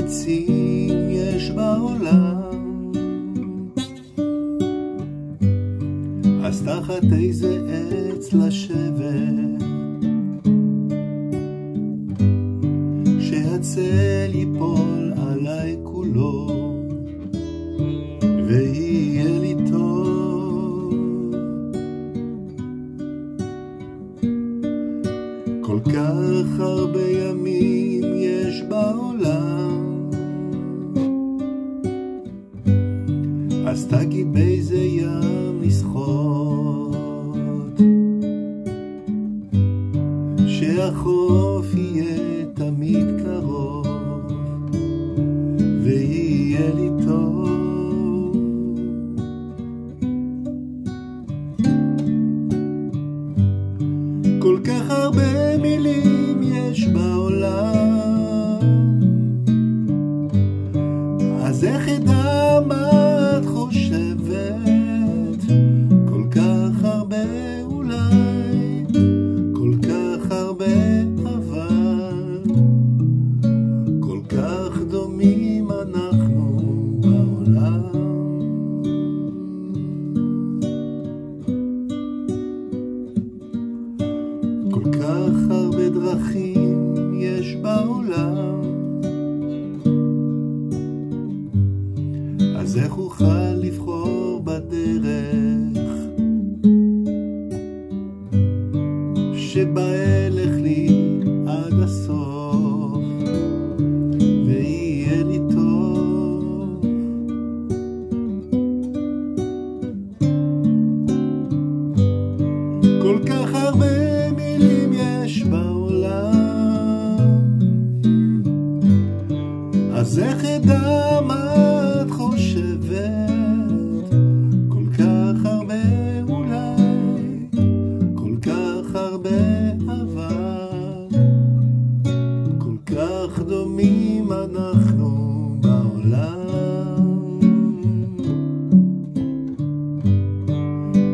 עצים יש בעולם, אז תחת איזה עץ לשבת, שהצל ייפול עליי כולו ויהיה לי טוב. כל כך הרבה ימים יש בעולם, אז תגיד באיזה ים לשחות, שהחוף יהיה תמיד קרוב ויהיה לי טוב. כל כך הרבה מילים יש בעולם, אז איך אדע מה את חושבת? כל כך הרבה אולי, כל כך הרבה אבל, כל כך דומים אנחנו בעולם. כל כך הרבה דרכים יש בעולם, אז איך אוכל לבחור בדרך שבה אלך לי עד הסוף ויהיה לי טוב? כל כך הרבה מילים יש בעולם, אז איך אדע מה את חושבת? כל כך הרבה אולי, כל כך הרבה אבל, כל כך דומים אנחנו בעולם.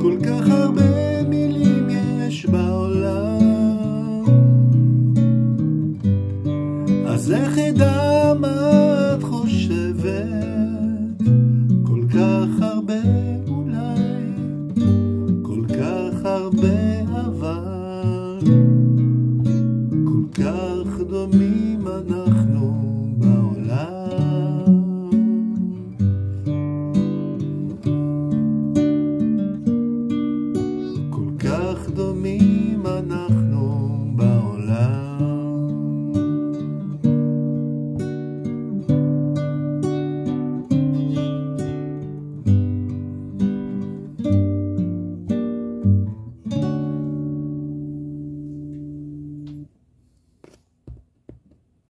כל כך הרבה מילים יש בעולם, אז איך אדע מה את חושבת? כל כך הרבה אולי, כל כך הרבה אבל, כל כך דומים אנחנו בעולם. כל כך דומים